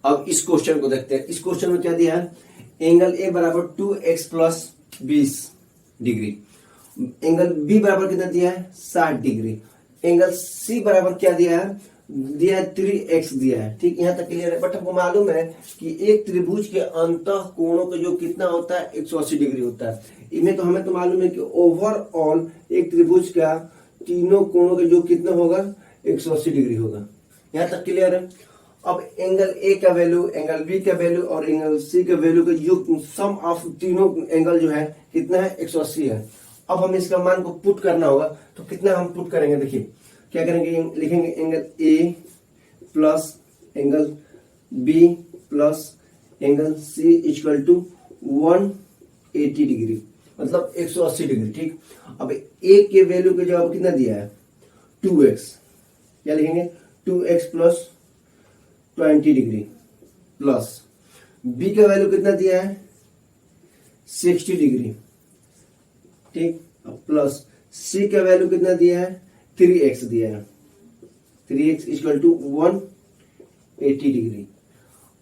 अब इस क्वेश्चन को देखते हैं। इस क्वेश्चन में क्या दिया है, एंगल ए बराबर 2x plus 20 degree, angle B बराबर कितना दिया है 60 डिग्री, एंगल सी बराबर क्या दिया है 3x दिया है। ठीक, यहाँ तक क्लियर है। बट हमको मालूम है कि एक त्रिभुज के अंतः कोणों का जो कितना होता है 180 डिग्री होता है। इनमें तो हमें तो मालूम है कि ओवरऑल एक त्रिभुज का तीनों कोणों का जो कितना होगा 180 डिग्री होगा। यहाँ तक क्लियर है। अब एंगल ए का वैल्यू, एंगल बी का वैल्यू और एंगल सी का वैल्यू का जो सम ऑफ तीनों एंगल जो है कितना है 180 है। अब हमें इसका मान को पुट करना होगा, तो कितना हम पुट करेंगे, देखिए क्या करेंगे, लिखेंगे angle A plus angle B plus angle C equal to 180 degree, मतलब 180 डिग्री। ठीक, अब ए के वैल्यू के जवाब कितना दिया है 2x, क्या लिखेंगे 2x plus 20 degree plus B का वैल्यू कितना दिया है 60 डिग्री। ठीक, अब प्लस सी का वैल्यू कितना दिया है 3x दिया है, 3x इक्वल टू 180 डिग्री।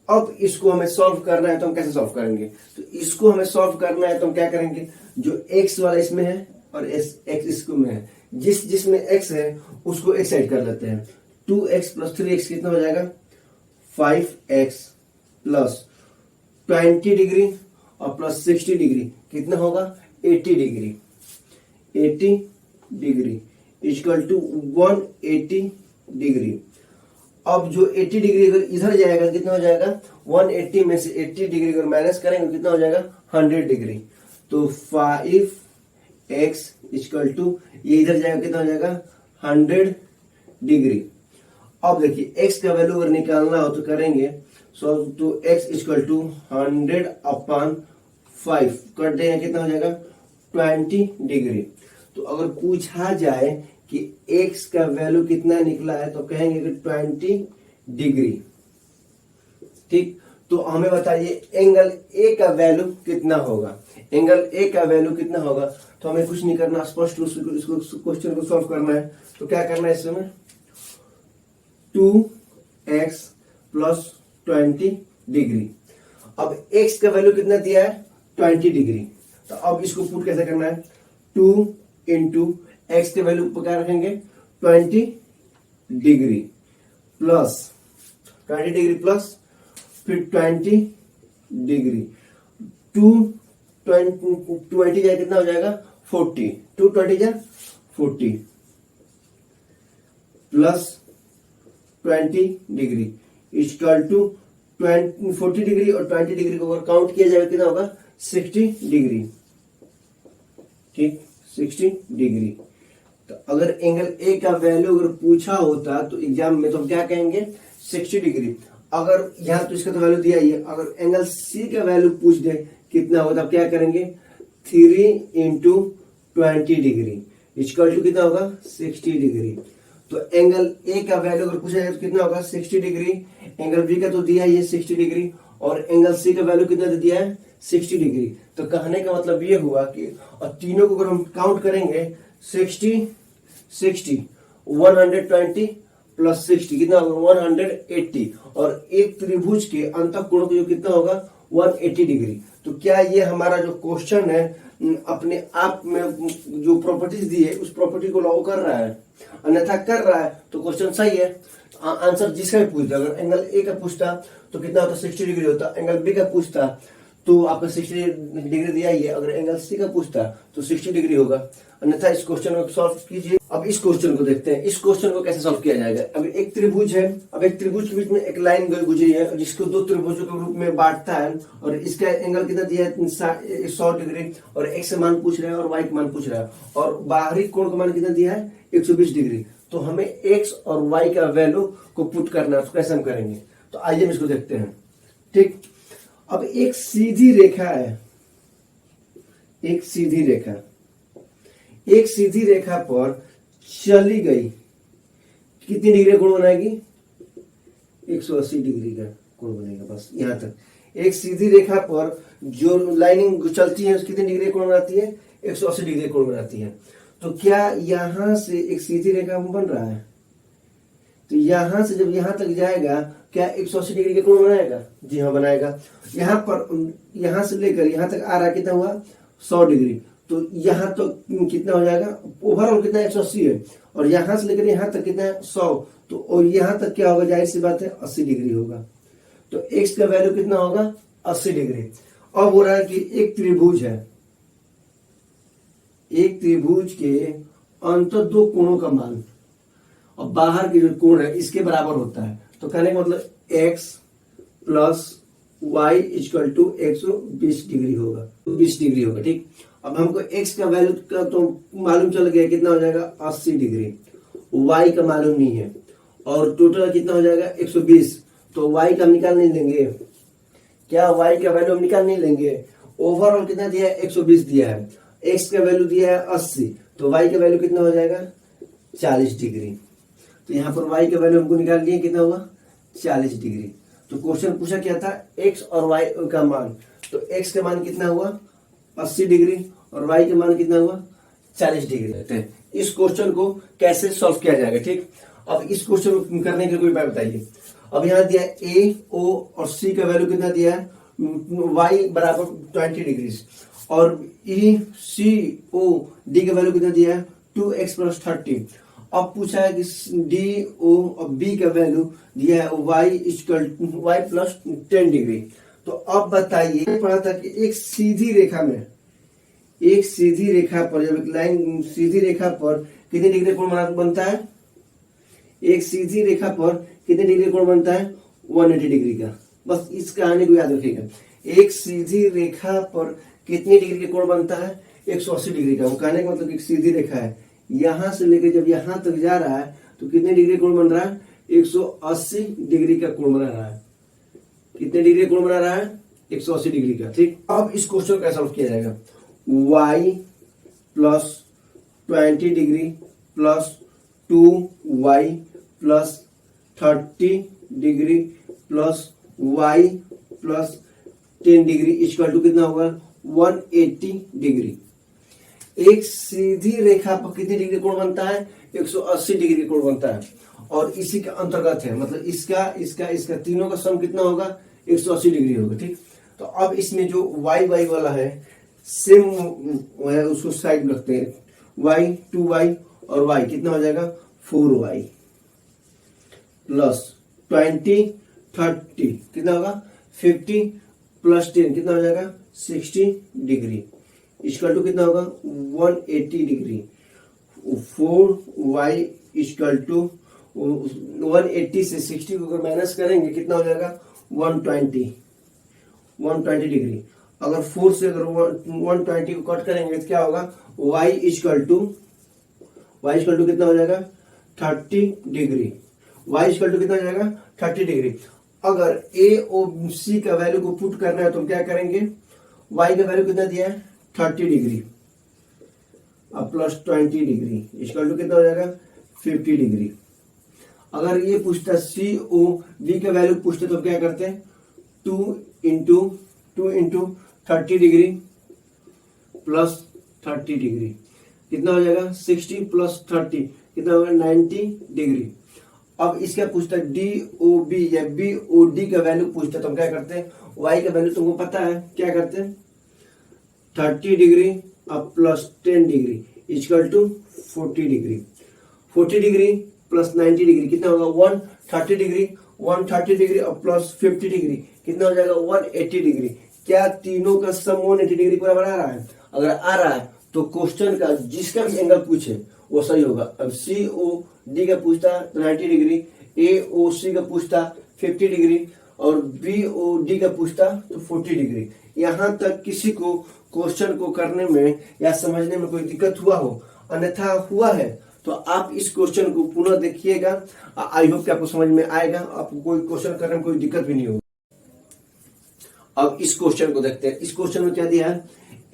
अब इसको हमें सॉल्व करना है, तो हम कैसे सॉल्व करेंगे, तो इसको हमें सॉल्व करना है तो हम क्या करेंगे, जो x वाला इसमें है और x इसको में है, जिसमें x है उसको एक साइड कर लेते हैं। 2x प्लस 3x कितना हो जाएगा 5x प्लस 20 डिग्री और प्लस 60 डिग्री कितना होगा 80 degree, 80 degree equal to 180 degree. अब जो 80 डिग्री अगर इधर जाएगा कितना हो जाएगा 180 में से 80 डिग्री अगर माइनस करेंगे कितना हो जाएगा 100 डिग्री। तो 5x इक्वल टू ये इधर जाएगा कितना हो जाएगा 100 डिग्री। अब देखिए x का वैल्यू अगर निकालना हो तो करेंगे, सो तो x इक्वल टू 100 अपॉन 5 कर देंगे कितना हो जाएगा 20 डिग्री। तो अगर पूछा जाए कि x का वैल्यू कितना निकला है तो कहेंगे कि 20 डिग्री। ठीक, तो हमें बताइए एंगल ए का वैल्यू कितना होगा, एंगल ए का वैल्यू कितना होगा। तो हमें कुछ नहीं करना, स्पष्ट रूप से इसको क्वेश्चन को सॉल्व करना है। तो क्या करना है इसमें 2x प्लस 20 डिग्री। अब x का वैल्यू कितना दिया है 20 डिग्री, तो अब इसको पुट कैसे करना है 2 इंटू एक्स के वैल्यू क्या रखेंगे 20 डिग्री प्लस 20 डिग्री प्लस फिर 20 डिग्री 220 जाए कितना हो जाएगा 40, 220 जाए 40 plus 20 degree equal to 40 degree और 20 डिग्री को अगर काउंट किया जाएगा कितना होगा 60 डिग्री। ठीक, 60 डिग्री। तो अगर एंगल ए का वैल्यू अगर पूछा होता तो एग्जाम में तो हम क्या कहेंगे 60 डिग्री। अगर यहाँ तो इसका तो वैल्यू दिया ही है, अगर एंगल सी का वैल्यू पूछ दे कितना होगा तब क्या करेंगे 3 इंटू 20 डिग्री इक्वल टू कितना होगा 60 डिग्री। तो एंगल ए का वैल्यू अगर पूछा जाए तो कितना होगा 60 डिग्री, एंगल बी का तो दिया ही है 60 डिग्री और एंगल सी का वैल्यू कितना दिया है 60 डिग्री। तो कहने का मतलब ये हुआ कि और तीनों को अगर हम काउंट करेंगे 60 60 120 प्लस 60 कितना होगा 180 और एक त्रिभुज के अंतःकोण को जो कितना होगा 180 डिग्री। तो क्या ये हमारा जो क्वेश्चन है अपने आप में जो प्रॉपर्टीज दी है उस प्रॉपर्टी को लागू कर रहा है, अन्यथा कर रहा है तो क्वेश्चन सही है। आंसर जिसका भी पूछता, अगर एंगल ए का पूछता तो कितना होता 60 डिग्री होता, एंगल बी का पूछता तो आपका 60 डिग्री दिया ही है, अगर एंगल सी का पूछता तो 60 डिग्री होगा, अन्यथा इस क्वेश्चन को सॉल्व कीजिए। अब इस क्वेश्चन को देखते हैं, इस क्वेश्चन को कैसे सॉल्व किया जाएगा। अब एक त्रिभुज है, अब एक त्रिभुज के बीच में एक लाइन गुजरी है जिसको दो त्रिभुजों के रूप में बांटता है और इसका एंगल कितना दिया है 100 डिग्री और एक्स मान पूछ रहा है और वाई मान पूछ रहा है और बाहरी कोण का मान कितना दिया है 120 डिग्री। तो हमें एक्स और वाई का वैल्यू को पुट करना है, तो कैसे हम करेंगे, तो आइए हम इसको देखते हैं। ठीक, अब एक सीधी रेखा है, एक सीधी रेखा, एक सीधी रेखा पर चली गई कितनी डिग्री कोण बनाएगी 180 डिग्री का कोण बनेगा। बस यहां तक एक सीधी रेखा पर जो लाइनिंग चलती है कितनी डिग्री कोण बनाती है 180 डिग्री कोण बनाती है। तो क्या यहां से एक सीधी रेखा बन रहा है, तो यहां से जब यहां तक जाएगा क्या 180 डिग्री का कोण बनाएगा? जी हाँ बनाएगा। यहाँ पर यहां से लेकर यहां तक आ रहा कितना हुआ? 100 डिग्री। तो यहाँ तो कितना हो जाएगा? ओवरऑल कितना 180 है, और यहां से लेकर यहां तक कितना है? 100। तो और यहां तक क्या होगा? जाहिर सी बात है 80 डिग्री होगा। तो x का वैल्यू कितना होगा? 80 डिग्री। अब हो रहा है कि एक त्रिभुज है, एक त्रिभुज के अंतर दो कोणों का मान और बाहर की जो कोण है इसके बराबर होता है। तो कहने का मतलब x plus Y equal to 120 degree होगा, 20 डिग्री होगा। ठीक, अब हमको x का वैल्यू का तो मालूम चल गया, कितना हो जाएगा? 80 डिग्री। y का मालूम नहीं है, और टोटल कितना हो जाएगा? 120। तो y का हम निकाल नहीं लेंगे क्या? y का वैल्यू हम निकाल नहीं लेंगे। ओवरऑल कितना दिया है? 120 दिया है। x का वैल्यू दिया है 80, तो y का वैल्यू कितना हो जाएगा? 40 डिग्री। तो यहाँ पर y का वैल्यू हमको निकाल लिए, कितना हुआ? 40 डिग्री। तो क्वेश्चन पूछा क्या था? x और y का मान। तो x का मान कितना हुआ? 80 डिग्री, और y का मान कितना हुआ? 40 डिग्री। इस क्वेश्चन को कैसे सॉल्व किया जाएगा? ठीक, अब इस क्वेश्चन करने के लिए कोई बात बताइए। अब यहाँ दिया a, o और c का वैल्यू कितना दिया है? y बराबर 20 डिग्री, और e, c, o, d का वैल्यू कितना दिया है? 2x plus 30। अब पूछा है कि d, o और b का वैल्यू दिया है y प्लस 10 डिग्री। तो अब बताइए, पढ़ा था कि एक सीधी रेखा में, एक सीधी रेखा पर, जब एक लाइन सीधी रेखा पर कितने डिग्री कोण बनता है? एक सीधी रेखा पर कितने डिग्री कोण बनता है? 180 डिग्री का। बस इस कहानी को याद रखिएगा, एक सीधी रेखा पर कितने डिग्री का कोण बनता है? 180 डिग्री का। वो कहने का मतलब एक सीधी रेखा है, यहां से लेकर जब यहां तक जा रहा है तो कितने डिग्री कोण बन रहा है? 180 डिग्री का कोण बना रहा है। कितने डिग्री कोण बना रहा है? 180 डिग्री का। ठीक, अब इस क्वेश्चन को कैसे सॉल्व किया जाएगा? y plus 20 degree plus 2y plus 30 degree plus y plus 10 degree equal to कितना होगा? 180 डिग्री। एक सीधी रेखा पर कितनी डिग्री कोण बनता है? 180 डिग्री कोण बनता है, और इसी के अंतर्गत है, मतलब इसका इसका इसका तीनों का सम कितना होगा? 180 डिग्री होगा। ठीक, तो अब इसमें जो y वाला है सेम है, उसको साइड में रखते हैं। y 2y और y कितना हो जाएगा? 4y प्लस 20 30 कितना होगा? 50 प्लस 10 कितना हो जाएगा? 60 डिग्री इक्वल टू कितना होगा? 180 डिग्री। 4y इक्वल टू 180 से 60 को अगर माइनस करेंगे कितना हो जाएगा? 120 डिग्री। अगर 4 से अगर 120 को कट करेंगे तो क्या होगा? y इक्वल टू कितना हो जाएगा? 30 डिग्री। y इक्वल टू कितना हो जाएगा? 30 डिग्री। अगर a और c का वैल्यू को पुट करना है तो हम क्या करेंगे? y का वैल्यू कितना दिया है? 30 डिग्री, अब प्लस 20 डिग्री इक्वल टू कितना हो जाएगा? 50 डिग्री। अगर ये पूछता c o d का वैल्यू पूछते तो क्या करते हैं? 2 इंटू 30 डिग्री प्लस 30 डिग्री कितना हो जाएगा? 60 प्लस 30 कितना होगा? 90 डिग्री। अब इसका पूछता है डी ओ बी या बी ओ डी का वैल्यू पूछता है तो हम क्या करते हैं? y का वैल्यू तुमको पता है, क्या करते हैं? 30 डिग्री अब plus 10 degree equal to 40 degree. 40 degree plus 90 degree कितना होगा? 130 डिग्री। 130 डिग्री और प्लस 50 डिग्री कितना हो जाएगा? 180 डिग्री। क्या तीनों का सम 180 डिग्री के बराबर आ रहा है? अगर आ रहा है तो क्वेश्चन का जिसका भी एंगल पूछे वो सही होगा। अब सी ओ डी का पूछता 90 डिग्री, ए ओ सी का पूछता 50 डिग्री और बी ओ डी का पूछता तो 40 डिग्री। यहाँ तक किसी को क्वेश्चन को करने में या समझने में कोई दिक्कत हुआ हो, अन्यथा हुआ है तो आप इस क्वेश्चन को पुनः देखिएगा। आई होप कि आपको समझ में आएगा, आपको कोई क्वेश्चन करने में कोई दिक्कत भी नहीं होगी। अब इस क्वेश्चन को देखते हैं। इस क्वेश्चन में क्या दिया है?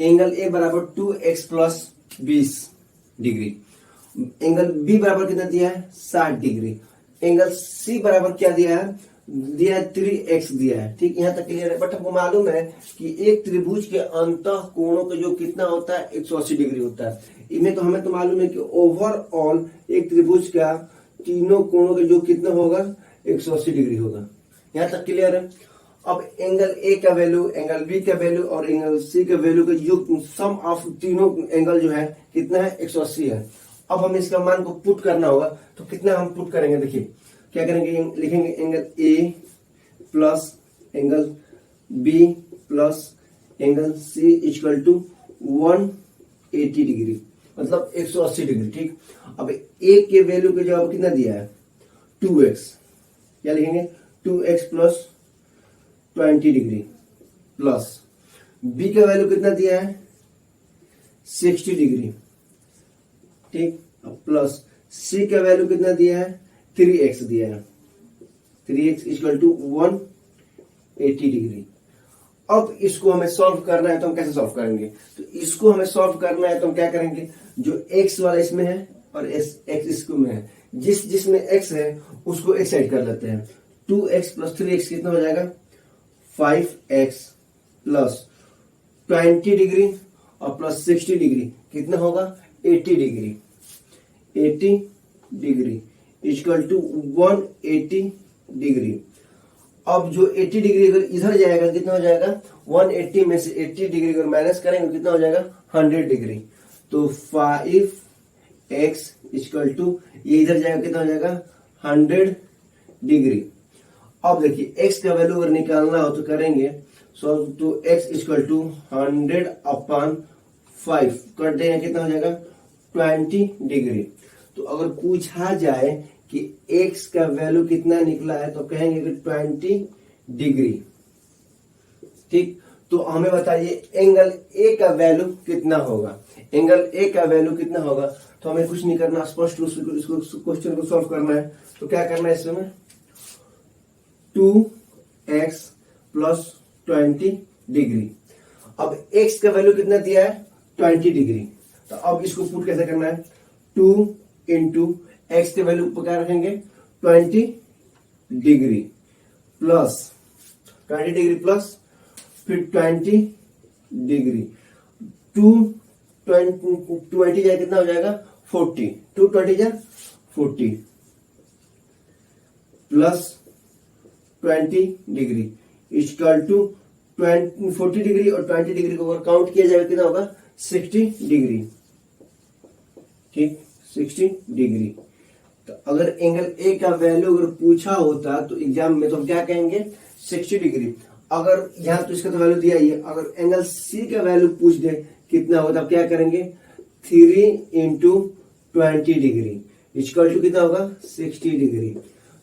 एंगल ए बराबर 2x plus 20 degree. Angle B बराबर कितना दिया है? 60 डिग्री। एंगल सी बराबर क्या दिया है? दिया है 3x दिया है। ठीक, यहाँ तक क्लियर है। बट हमको मालूम है कि एक त्रिभुज के अंतः कोणों का जो कितना होता है 180 डिग्री होता है। इनमें तो हमें तो मालूम है कि ओवरऑल एक त्रिभुज का तीनों कोणों का योग कितना होगा, 180 डिग्री होगा। यहां तक क्लियर है। अब एंगल ए का वैल्यू, एंगल बी का वैल्यू और एंगल सी का वैल्यू का योग, सम ऑफ तीनों एंगल जो है कितना है, 180 है। अब हमें इसका मान को पुट करना होगा, तो कितना हम पुट करेंगे, देखिए क्या करेंगे, लिखेंगे angle A plus angle B plus angle C equal to 180 degree, मतलब 180 डिग्री। ठीक, अब ए के वैल्यू के जवाब कितना दिया है, 2x, क्या लिखेंगे, 2x plus 20 degree plus B का वैल्यू कितना दिया है, 60 डिग्री। ठीक, अब प्लस सी का वैल्यू कितना दिया है, 3x दिया है, 3x इक्वल टू 180 डिग्री। अब इसको हमें सॉल्व करना है, तो हम कैसे सॉल्व करेंगे, तो इसको हमें सॉल्व करना है तो हम क्या करेंगे, जो x वाला इसमें है और x इसको में है, जिसमें x है उसको एक साइड कर लेते हैं। 2x प्लस 3x कितना हो जाएगा, 5x प्लस 20 डिग्री और प्लस 60 डिग्री कितना होगा, 80 degree, 80 degree equal to 180 degree. अब जो 80 डिग्री अगर इधर जाएगा कितना हो जाएगा, 180 में से 80 डिग्री अगर माइनस करेंगे कितना हो जाएगा, 100 डिग्री। तो 5x इक्वल टू, ये इधर जाएगा कितना हो जाएगा, 100 डिग्री। अब देखिए x का वैल्यू अगर निकालना हो तो करेंगे, सो तो x इक्वल टू 100/5 कर देंगे, कितना हो जाएगा, 20 डिग्री। तो अगर पूछा जाए कि x का वैल्यू कितना निकला है तो कहेंगे कि 20 डिग्री। ठीक, तो हमें बताइए एंगल ए का वैल्यू कितना होगा, एंगल ए का वैल्यू कितना होगा। तो हमें कुछ नहीं करना, स्पष्ट रूप से इसको क्वेश्चन को सॉल्व करना है। तो क्या करना है इसमें, 2x प्लस 20 डिग्री। अब x का वैल्यू कितना दिया है, 20 डिग्री। तो अब इसको पुट कैसे करना है, 2 इंटू एक्स के वैल्यू पर क्या रखेंगे, 20 डिग्री प्लस 20 डिग्री प्लस फिर 20 डिग्री, 20 जाए कितना हो जाएगा, 40, 220 जाए 40 plus 20 degree equal to 40 degree और 20 डिग्री को अगर काउंट किया जाएगा कितना होगा, 60 डिग्री। ठीक, 60 डिग्री। तो अगर एंगल ए का वैल्यू अगर पूछा होता तो एग्जाम में तो हम क्या कहेंगे, 60 डिग्री। अगर यहां तो इसका तो वैल्यू दिया ही है, अगर एंगल सी का वैल्यू पूछ दे कितना होगा, तब क्या करेंगे, 3 इंटू 20 डिग्री इक्वल टू कितना होगा, 60 डिग्री।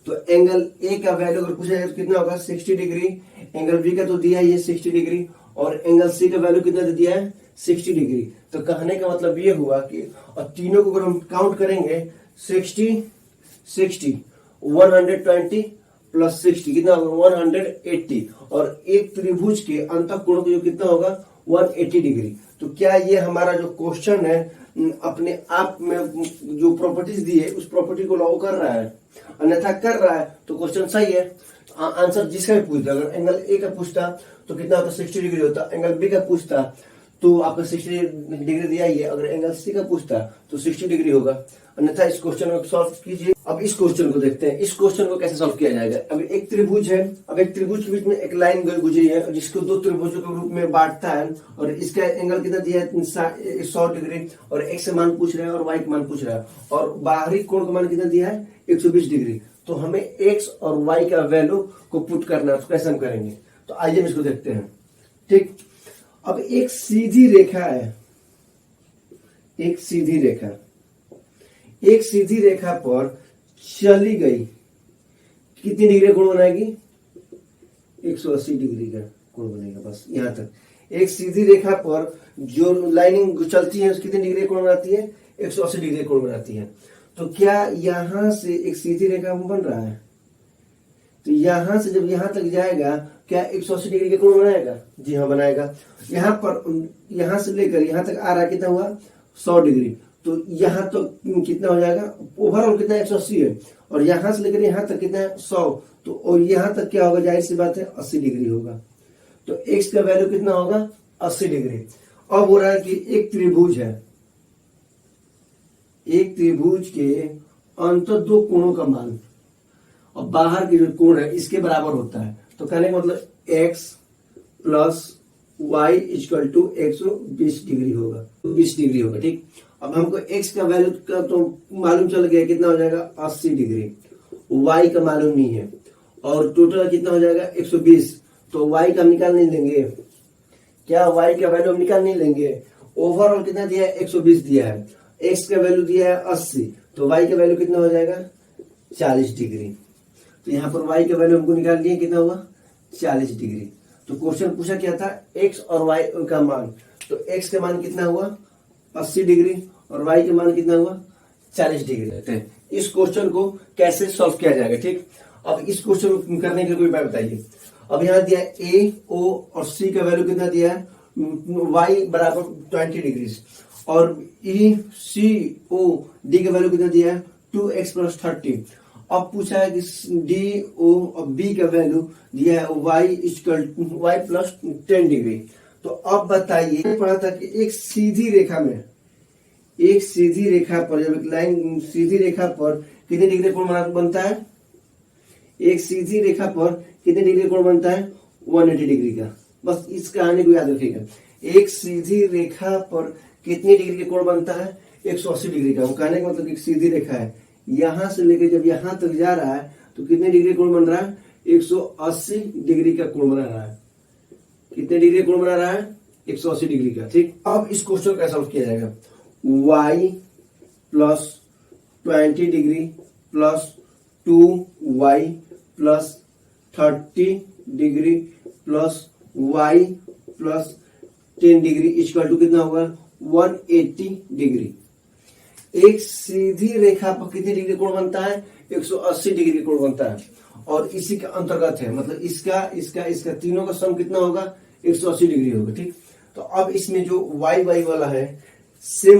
तो एंगल ए का वैल्यू अगर पूछा जाए तो कितना होगा, 60 डिग्री। एंगल बी का तो दिया ही है 60 डिग्री और एंगल सी का वैल्यू कितना दिया है, 60 डिग्री। तो कहने का मतलब ये हुआ कि और तीनों को अगर हम काउंट करेंगे, 60 60 120 प्लस 60 कितना होगा, 180। और एक त्रिभुज के अंतःकोण जो कितना होगा, 180 डिग्री। तो क्या ये हमारा जो क्वेश्चन है अपने आप में जो प्रॉपर्टीज दी है उस प्रॉपर्टी को लागू कर रहा है, अन्यथा कर रहा है तो क्वेश्चन सही है। आंसर जिसका भी पूछता, अगर एंगल ए का पूछता तो कितना होता, 60 डिग्री होता। एंगल बी का पूछता तो आपका 60 डिग्री दिया ही है। अगर एंगल सी का पूछता तो 60 डिग्री होगा, अन्यथा इस क्वेश्चन को सॉल्व कीजिए। अब इस क्वेश्चन को देखते हैं, इस क्वेश्चन को कैसे सॉल्व किया जाएगा। अब एक त्रिभुज है, अब एक त्रिभुज के बीच में एक लाइन गुजरी है जिसको दो त्रिभुजों के रूप में बांटता है और इसका एंगल कितना दिया है, 100 डिग्री। और एक्स का मान पूछ रहा है और वाई का मान पूछ रहा है और बाहरी कोण का मान कितना दिया है, 120 डिग्री। तो हमें एक्स और वाई का वैल्यू को पुट करना है, तो कैसे हम करेंगे, तो आइए हम इसको देखते हैं। ठीक, अब एक सीधी रेखा है, एक सीधी रेखा, एक सीधी रेखा पर चली गई, कितनी डिग्री का कोण बनाएगी, 180 डिग्री का कोण बनेगा। बस यहां तक। एक सीधी रेखा पर जो लाइनिंग चलती है उसकी कितनी डिग्री कोण बनाती है, 180 डिग्री कोण बनाती है। तो क्या यहां से एक सीधी रेखा बन रहा है, तो यहां से जब यहां तक जाएगा क्या 180 डिग्री का कोण बनाएगा, जी हाँ बनाएगा। यहाँ पर यहां से लेकर यहां तक आ रहा है, कितना हुआ, 100 डिग्री। तो यहां तो कितना हो जाएगा, ओवरऑल कितना 180 है और यहां से लेकर यहां तक कितना है, 100। तो और यहां तक क्या होगा, जाहिर सी बात है 80 डिग्री होगा। तो एक्स का वैल्यू कितना होगा, 80 डिग्री। अब हो रहा है कि एक त्रिभुज है, एक त्रिभुज के अंत दो कोणों का मान और बाहर की जो कोण है इसके बराबर होता है। तो कहने का मतलब x plus Y equal to 120 degree होगा, 20 डिग्री होगा। ठीक, अब हमको x का वैल्यू का तो मालूम चल गया, कितना हो जाएगा 80 डिग्री। y का मालूम नहीं है और टोटल कितना हो जाएगा 120। तो y का हम निकाल नहीं लेंगे क्या? y का वैल्यू हम निकाल नहीं लेंगे। ओवरऑल कितना दिया है? 120 दिया है। x का वैल्यू दिया है 80, तो y का वैल्यू कितना हो जाएगा 40 डिग्री। तो यहाँ पर y का वैल्यू हमको निकाल लिए, कितना हुआ 40 डिग्री। तो क्वेश्चन पूछा क्या था? x और y का मान। तो x का मान कितना हुआ 80 डिग्री और y का मान कितना हुआ 40 डिग्री। इस क्वेश्चन को कैसे सॉल्व किया जाएगा? ठीक, अब इस क्वेश्चन करने के लिए कोई बात बताइए। अब यहाँ दिया a, o और c का वैल्यू कितना दिया है? y बराबर 20 डिग्री और e, c, o, d का वैल्यू कितना दिया है? 2x plus 30। अब पूछा है कि d, o और b का वैल्यू दिया है y प्लस 10 डिग्री। तो अब बताइए, पढ़ा था कि एक सीधी रेखा पर जब एक लाइन सीधी रेखा पर कितने डिग्री कोण बनता है? एक सीधी रेखा पर कितने डिग्री कोण बनता है? 180 डिग्री का। बस इस कहानी को याद रखिएगा। एक सीधी रेखा पर कितनी डिग्री का कोण बनता है? 180 डिग्री का। वो कहने का मतलब एक सीधी रेखा है, यहां से लेकर जब यहां तक जा रहा है तो कितने डिग्री कोण बन रहा है? 180 डिग्री का कोण बना रहा है। कितने डिग्री कोण बना रहा है? 180 डिग्री का। ठीक, अब इस क्वेश्चन को कैसे सॉल्व किया जाएगा? y plus 20 degree plus 2y plus 30 degree plus y plus 10 degree equal to कितना होगा? 180 डिग्री। एक सीधी रेखा पर कितनी डिग्री कोण बनता है? 180 डिग्री कोण बनता है और इसी के अंतर्गत है, मतलब इसका तीनों का सम कितना होगा? 180 डिग्री होगा। ठीक, तो अब इसमें जो y वाला है सेम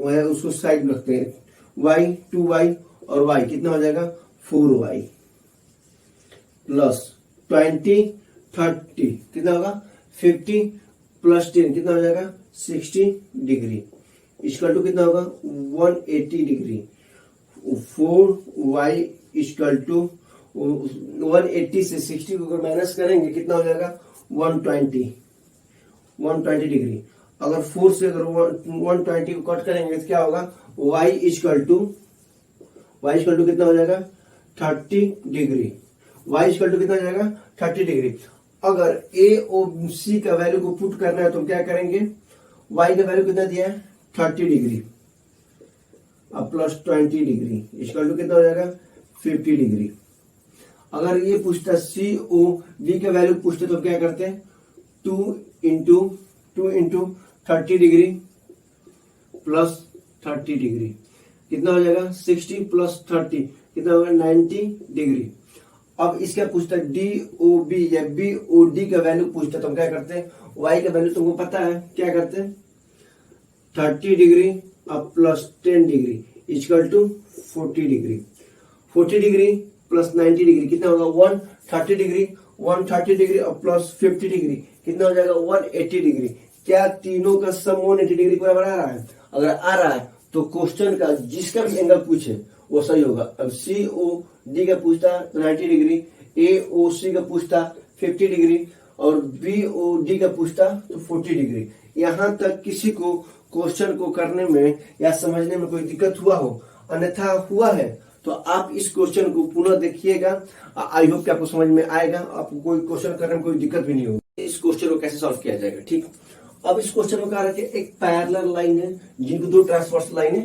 है, उसको साइड रखते हैं। y 2y और y कितना हो जाएगा? 4y प्लस 20 30 कितना होगा? 50 प्लस 10 कितना हो जाएगा? 60 डिग्री इक्वल टू कितना होगा? 180 डिग्री। 4y इक्वल टू 180 से 60 को अगर माइनस करेंगे कितना हो जाएगा? 120 डिग्री। अगर 4 से अगर 120 को कट करेंगे तो क्या होगा? y इक्वल टू कितना हो जाएगा? 30 डिग्री। y इक्वल टू कितना हो जाएगा? 30 डिग्री। अगर a और c का वैल्यू को पुट करना है तो क्या करेंगे? y का वैल्यू कितना दिया है? 30 डिग्री अब प्लस 20 डिग्री इक्वल टू कितना हो जाएगा? 50 डिग्री। अगर ये पूछता c o d का वैल्यू पूछते तो क्या करते हैं? 2 इंटू 30 डिग्री प्लस 30 डिग्री कितना हो जाएगा? 60 प्लस 30 कितना होगा? 90 डिग्री। अब इसका पूछता है डी ओ बी या बी ओ डी का वैल्यू पूछता है तो हम क्या करते हैं? y का वैल्यू तुमको पता है, क्या करते हैं? 30 डिग्री अब plus 10 degree equal to 40 degree. 40 degree plus 90 degree कितना होगा? 130 डिग्री। 130 डिग्री और प्लस 50 डिग्री कितना हो जाएगा? 180 डिग्री। क्या तीनों का सम 180 डिग्री को बराबर आ रहा है? अगर आ रहा है तो क्वेश्चन का जिसका भी एंगल पूछे वो सही होगा। अब सी ओ डी का पूछता 90 डिग्री, ए ओ सी का पूछता 50 डिग्री और बी ओ डी का पूछता तो 40 डिग्री। यहां तक किसी को क्वेश्चन को करने में या समझने में कोई दिक्कत हुआ हो, अन्यथा हुआ है तो आप इस क्वेश्चन को पुनः देखिएगा। आई होप कि आपको समझ में आएगा, आपको कोई क्वेश्चन करने में कोई दिक्कत भी नहीं होगी। इस क्वेश्चन को कैसे सॉल्व किया जाएगा? ठीक, अब इस क्वेश्चन में कहा है कि एक पैरेलल लाइन है जिनको दो ट्रांसवर्स लाइनें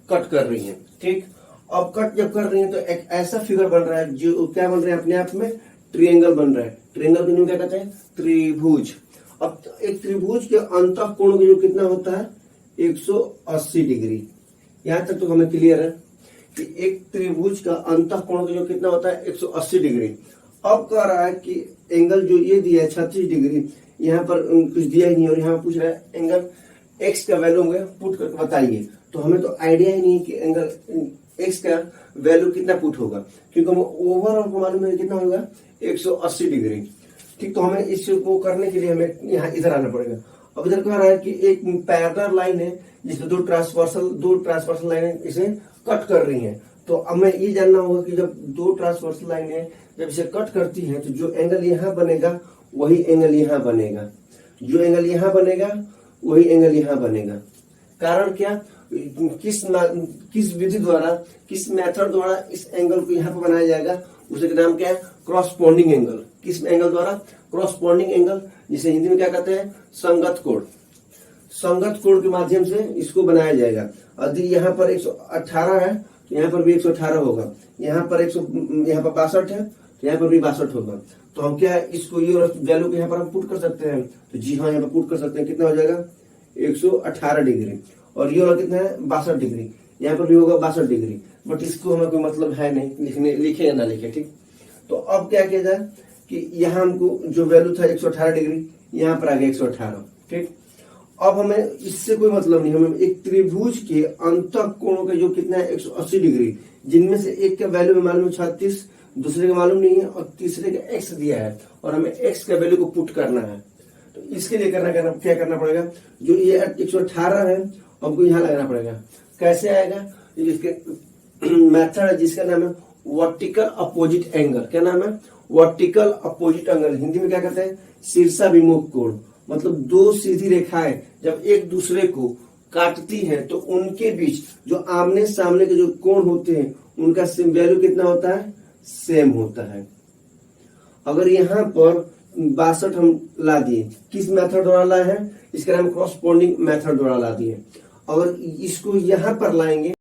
कट कर रही हैं। ठीक, अब कट जब कर रही हैं तो एक ऐसा फिगर बन रहा है जो क्या बन रहा है? अपने आप में ट्रायंगल बन रहा है। ट्रायंगल को क्या कहते हैं? त्रिभुज। अब एक त्रिभुज के अंतः कोण जो कितना होता है? 180 डिग्री। यहां तक तो हमें क्लियर है कि एक त्रिभुज का अंतः कोण जो कितना होता है? 180 डिग्री। अब कह रहा है कि एंगल जो ये दिया है 36 डिग्री, यहाँ पर कुछ दिया ही नहीं और यहाँ पूछ रहा है एंगल एक्स का वैल्यू में पुट करके बताइए। तो हमें तो आइडिया ही नहीं कि एंगल एक्स का वैल्यू कितना पुट होगा, क्योंकि हमें ओवरऑल को मालूम है कितना होगा? 180 डिग्री। ठीक, तो हमें इसको करने के लिए हमें यहाँ इधर आना पड़ेगा। अब इधर कह रहा है कि एक पैरेलल लाइन है जिसमें दो ट्रांसवर्सल लाइनें इसे कट कर रही हैं। तो अब हमें ये जानना होगा कि जब दो ट्रांसवर्सल लाइनें जब इसे कट करती हैं तो जो एंगल यहाँ बनेगा वही एंगल यहाँ बनेगा, जो एंगल यहाँ बनेगा वही एंगल यहाँ बनेगा। कारण क्या, किस विधि द्वारा, किस मेथड द्वारा इस एंगल को यहाँ पर बनाया जाएगा, उसे का नाम क्या है, क्रॉसपोंडिंग एंगल। किस एंगल द्वारा, क्रॉसपोंडिंग एंगल, जिसे हिंदी में क्या कहते हैं, संगत कोण। संगत कोण के माध्यम से इसको बनाया जाएगा। यदि यहाँ पर 118 है तो यहाँ पर भी 118 होगा, यहाँ पर 62 है तो यहाँ पर भी 62 होगा। तो हम क्या है, इसको ये वैल्यू को यहाँ पर हम पुट कर सकते हैं। तो जी हाँ, यहाँ पर पुट कर सकते हैं। कितना हो जाएगा, 118 डिग्री। और ये वाला कितना है, 62 डिग्री। यहाँ पर भी होगा 62 डिग्री। बट इसको हमें कोई मतलब है नहीं, लिखे या ना लिखे, ठीक। तो अब क्या किया जाए कि यहाँ हमको जो वैल्यू था 118 डिग्री, यहाँ पर आ गया 118, ठीक। अब हमें इससे कोई मतलब नहीं, हमें एक त्रिभुज के अंतः कोणों का जो कितना है 180 डिग्री, जिनमें से एक का वैल्यू में मालूम 36, दूसरे का मालूम नहीं है, और तीसरे का एक्स दिया है, और हमें एक्स का वैल्यू को पुट करना है। तो इसके लिए क्या करना पड़ेगा, जो ये 118 है हमको यहाँ लगाना पड़ेगा। कैसे आएगा, इसके मेथड है जिसका नाम है वर्टिकल अपोजिट एंगल। क्या नाम है, वर्टिकल अपोजिट एंगल। हिंदी में क्या कहते हैं, शीर्षाभिमुख कोण। मतलब दो सीधी रेखाएं जब एक दूसरे को काटती हैं तो उनके बीच जो आमने सामने के जो कोण होते हैं उनका वैल्यू कितना होता है, सेम होता है। अगर यहाँ पर 62 हम ला दिए, किस मेथड द्वारा लाए हैं, इसका नाम क्रॉसपोंडिंग मेथड द्वारा ला दिए। अगर इसको यहाँ पर लाएंगे